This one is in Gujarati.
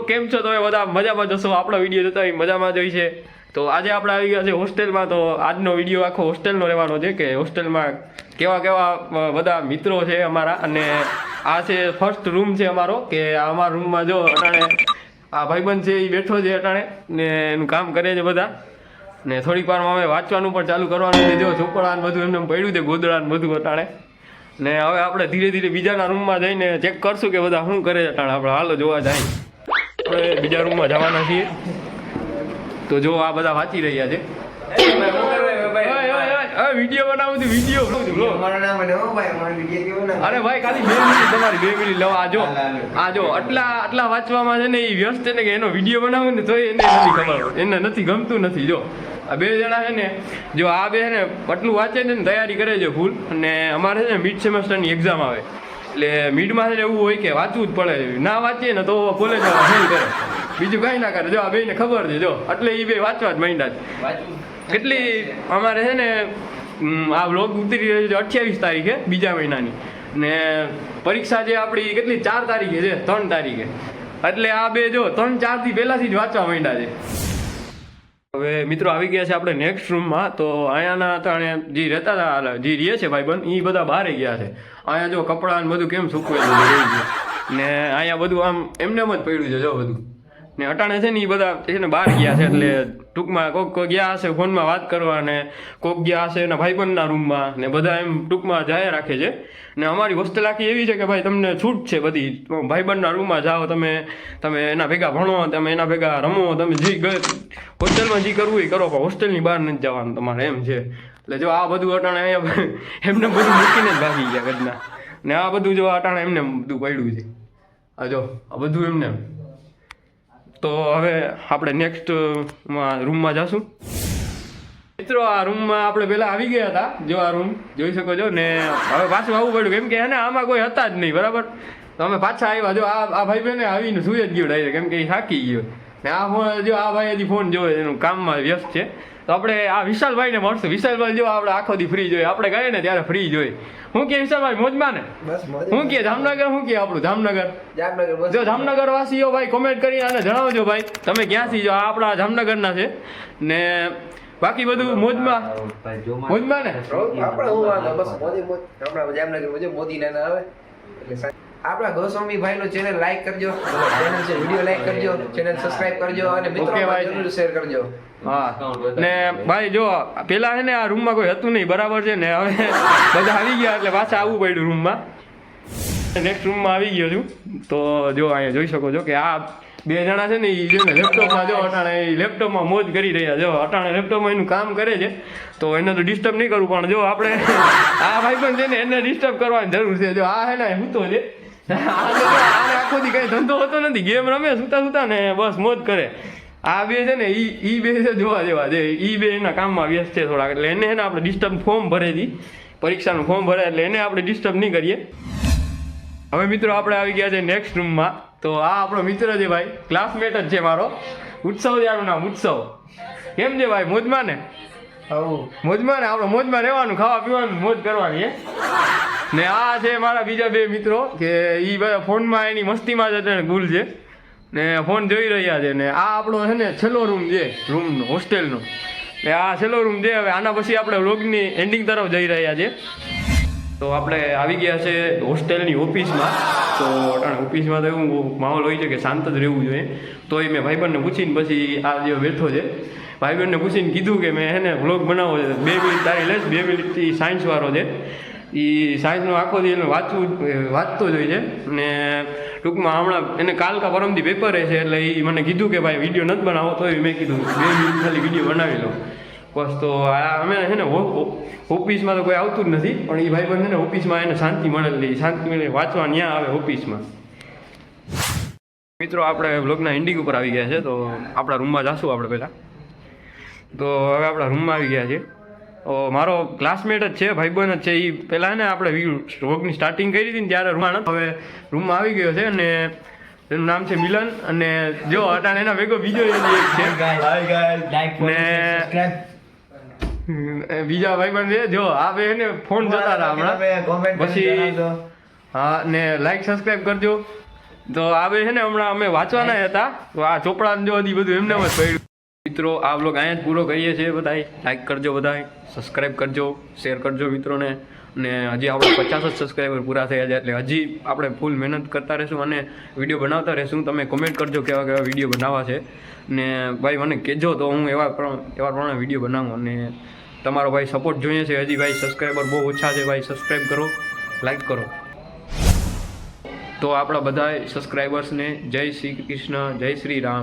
કેમ છો તમે બધા? મજામાં જશો. આપણો વિડીયો જોતા હોય મજામાં જોઈ છે. તો આજે આપણે આવી ગયા છે હોસ્ટેલમાં. તો આજનો વિડીયો આખો હોસ્ટેલનો રહેવાનો છે કે હોસ્ટેલમાં કેવા કેવા બધા મિત્રો છે અમારા. અને આ છે ફર્સ્ટ રૂમ છે અમારો કે અમારા રૂમમાં જો અટાણે આ ભાઈબંધ છે એ બેઠો છે અટાણે ને એનું કામ કરે છે બધા. ને થોડીક વારમાં અમે વાંચવાનું પણ ચાલુ કરવાનું છે. જો ચોપડા ને બધું એમને પડ્યું છે, ગોદડા ને બધું અટાણે. ને હવે આપણે ધીરે ધીરે બીજાના રૂમમાં જઈને ચેક કરશું કે બધા શું કરે છે અટાણે. આપણે હાલો જોવા જાય. આપણે બીજા રૂમમાં જવાના છીએ. તો જો આ બધા વાંચી રહ્યા છે. વિડીયો બનાવું છું, વિડીયો. અરે ભાઈ ખાલી 2 મિનિટ તમારી 2 મિનિટ લો. આ જો આટલા વાંચવામાં છે ને એ વ્યસ્ત છે ને કે એનો વિડીયો બનાવું ને તો એને નથી ખબર, એને નથી ગમતું નથી. જો આ 2 જણા છે ને, જો આ 2 છે ને આટલું વાંચે છે ને તૈયારી કરે છે ફૂલ. અને અમારે છે ને મિડ સેમેસ્ટરની એક્ઝામ આવે એટલે મિડમાં છે ને એવું હોય કે વાંચવું જ પડે. ના વાંચીએ ને તો કોલેજ ફેલ કરે, બીજું કાંઈ ના કરે. જો આ 2ને ખબર છે, જો એટલે એ 2 વાંચવા જ માંડ્યા છે. કેટલી અમારે છે ને આ વ્લોગ ઉતરી રહ્યો છે 28 તારીખે બીજા મહિનાની. ને પરીક્ષા છે આપણી કેટલી 4 તારીખે છે, 3 તારીખે. એટલે આ 2 જો 3-4 થી પહેલાથી જ વાંચવા માંડ્યા છે. હવે મિત્રો આવી ગયા છે આપણે નેક્સ્ટ રૂમમાં. તો અહીંયાના ત્રણે જે રહેતા હતા, જે રહે છે ભાઈબંધ, એ બધા બહાર ગયા છે. અહીંયા જો કપડાં ને બધું કેમ સૂકવેલું રહી ગયું ને અહીંયા બધું આમ એમને જ પડ્યું છે જો બધું. ને અટાણે છે ને એ બધા છે ને બહાર ગયા છે. એટલે ટૂંકમાં કોક ગયા હશે ફોનમાં વાત કરવા, ને કોક ગયા હશે એના ભાઈબંધના રૂમમાં, ને બધા એમ ટૂંકમાં જાય રાખે છે. ને અમારી હોસ્ટેલ આખી એવી છે કે ભાઈ તમને છૂટ છે બધી. ભાઈબંધના રૂમમાં જાઓ, તમે એના ભેગા ભણો, તમે એના ભેગા રમો, તમે જે હોસ્ટેલમાં જે કરવું એ કરો, પણ હોસ્ટેલની બહાર નથી જવાનું તમારે, એમ છે. એટલે જો આ બધું અટાણે અહીંયા એમને બધું મૂકીને જ ભાગી ગયા ઘરના. ને આ બધું જો અટાણે એમને બધું પડ્યું છે. આ જો આ બધું એમને. તો હવે આપણે નેક્સ્ટ રૂમમાં જશું. મિત્રો આ રૂમમાં આપણે પહેલાં આવી ગયા હતા. જો આ રૂમ જોઈ શકો છો. ને હવે પાછું આવવું પડ્યું કેમ કે હે ને આમાં કોઈ હતા જ નહીં, બરાબર. તો અમે પાછા આવ્યા. જો આ ભાઈ બહેને આવીને સુઈ જ ગયો ડાયરેક્ટ, કેમ કે એ થાકી ગયો. ને આ ફોન જો આ ભાઈ હજી ફોન જોવે, એનું કામમાં વ્યસ્ત છે. તો આપણે આ વિશાલભાઈને મળશું. વિશાલભાઈ જો આપણે આખો દી ફ્રી જોઈએ, આપણે ગઈએ ને ત્યારે ફ્રી જોઈએ. શું કે વિશાલભાઈ મોજમાં ને? શું કે જામનગર, શું કે આપણું જામનગર? જો જામનગર વાસીઓ ભાઈ કોમેન્ટ કરીને આને જણાવજો ભાઈ તમે ક્યાંથી. જો આ આપણા જામનગરના છે ને બાકી બધું મોજમાં ને. આપણા ગોસ્વામી ભાઈ નું ચેનલ લાઈક કરજો, ચેનલ છે વિડિયો લાઈક કરજો, ચેનલ સબસ્ક્રાઇબ કરજો અને મિત્રો જરૂર શેર કરજો. હા ને ભાઈ જો પેલા છે ને આ રૂમમાં કોઈ હતું નહીં, બરાબર છે ને. હવે બધા આવી ગયા એટલે પાછા આવવું પડ્યું રૂમમાં. નેક્સ્ટ રૂમમાં આવી ગયો છું. તો જો અહીંયા જોઈ શકો છો કે આ 2 જણા છે ને એ જો ને લેપટોપમાં જો અટાણે લેપટોપમાં મોજ કરી રહ્યા. જો અટાણે લેપટોપમાં એનું કામ કરે છે તો એને તો ડિસ્ટર્બ નહીં કરવું, પણ જો આપણે આ ભાઈ પણ છે ને એને ડિસ્ટર્બ કરવાની જરૂર છે. જો આ હે ને હું તો છે આને આખો દી કઈ ધંધો હોતો નથી, ગેમ રમે સુતા ને બસ મોજ કરે. આ 2 છે ને ઈ 2 છે જોવા જેવા છે. ઈ 2 એના કામમાં વ્યસ્ત છે થોડાક, એટલે એને આપણે ડિસ્ટર્બ ફોર્મ ભરે હતી, પરીક્ષાનું ફોર્મ ભરે, એટલે એને આપણે ડિસ્ટર્બ નહીં કરીએ. હવે મિત્રો આપણે આવી ગયા છે નેક્સ્ટ રૂમમાં. તો આ આપણો મિત્ર છે ભાઈ, ક્લાસમેટ જ છે મારો, ઉત્સવ છે આનું નામ, ઉત્સવ. કેમ છે ભાઈ મોજમાં ને? મોજમાં ને. આપણે મોજમાં રહેવાનું, ખાવા પીવાનું, મોજ કરવાની. ને આ છે મારા બીજા 2 મિત્રો કે એ બધા ફોનમાં એની મસ્તીમાં જ ગુલ છે ને ફોન જોઈ રહ્યા છે. ને આ આપણો છે ને છેલ્લો રૂમ છે, રૂમનો હોસ્ટેલનો. ને આ છેલ્લો રૂમ છે. હવે આના પછી આપણે વ્લોગની એન્ડિંગ તરફ જઈ રહ્યા છે. તો આપણે આવી ગયા છે હોસ્ટેલની ઓફિસમાં. તો ઓફિસમાં તો એવું માહોલ હોય છે કે શાંત જ રહેવું જોઈએ. તો એ મેં ભાઈબંધને પૂછીને પછી આ જે બેઠો છે, ભાઈબંધને પૂછીને કીધું કે મેં એને વ્લોગ બનાવવો છે. 2 મિનિટ તારી લઈશ. 2 મિનિટથી સાયન્સવાળો છે, એ સાયન્સનો આખો દી એને વાંચતો જ હોય છે. ને ટૂંકમાં હમણાં એને કાલ કા પરમથી પેપર છે, એટલે એ મને કીધું કે ભાઈ વિડીયો નથી બનાવો. તો મેં કીધું 2 મિનિટ ખાલી વિડીયો બનાવી લો બસ. તો અમે છે ને ઓફિસમાં તો કોઈ આવતું જ નથી, પણ એ ભાઈબંધ છે ને ઓફિસમાં એને શાંતિ મળેલી, શાંતિ મળે વાંચવા ત્યાં આવે ઓફિસમાં. મિત્રો આપણે વ્લોગના એન્ડિંગ ઉપર આવી ગયા છે. તો આપણા રૂમમાં જઈશું આપણે પહેલાં. તો હવે આપણા રૂમમાં આવી ગયા છે. મારો ક્લાસમેટ જ છે, ભાઈબંધ જ છે. એ પહેલાં ને આપણે વ્લોગની સ્ટાર્ટિંગ કરી હતી ને ત્યારે રૂમમાં, હવે રૂમમાં આવી ગયો છે. અને એનું નામ છે મિલન. અને જો અટાણે એના ભેગો બીજો એક છે ને બીજા ભાઈબંધ છે. જો આ 2 ને ફોન જોતા હતા હમણાં. પછી હા ને લાઈક સબસ્ક્રાઈબ કરજો. તો આ બે છે ને હમણાં અમે વાંચવાના હતા તો આ ચોપડા જો હજી બધું એમને જ પડ્યું. મિત્રો આ બ્લોગ અહીંયા જ પૂરો કરીએ છીએ. બધાય લાઈક કરજો, બધાય સબસ્ક્રાઈબ કરજો, શેર કરજો મિત્રોને. અને હજી આપણે 50 જ સબસ્ક્રાઈબર પૂરા થયા છે એટલે હજી આપણે ફૂલ મહેનત કરતા રહીશું અને વિડીયો બનાવતા રહીશું. તમે કોમેન્ટ કરજો કેવા કેવા વિડીયો બનાવવા છે ને ભાઈ મને કહેજો તો હું એવા પ્રમાણે વિડીયો બનાવું. અને તમારો ભાઈ સપોર્ટ જોઈએ છે. હજી ભાઈ સબસ્ક્રાઈબર બહુ ઓછા છે. ભાઈ સબસ્ક્રાઈબ કરો, લાઈક કરો. તો આપણા બધા સબસ્ક્રાઈબર્સને જય શ્રી કૃષ્ણ, જય શ્રી રામ.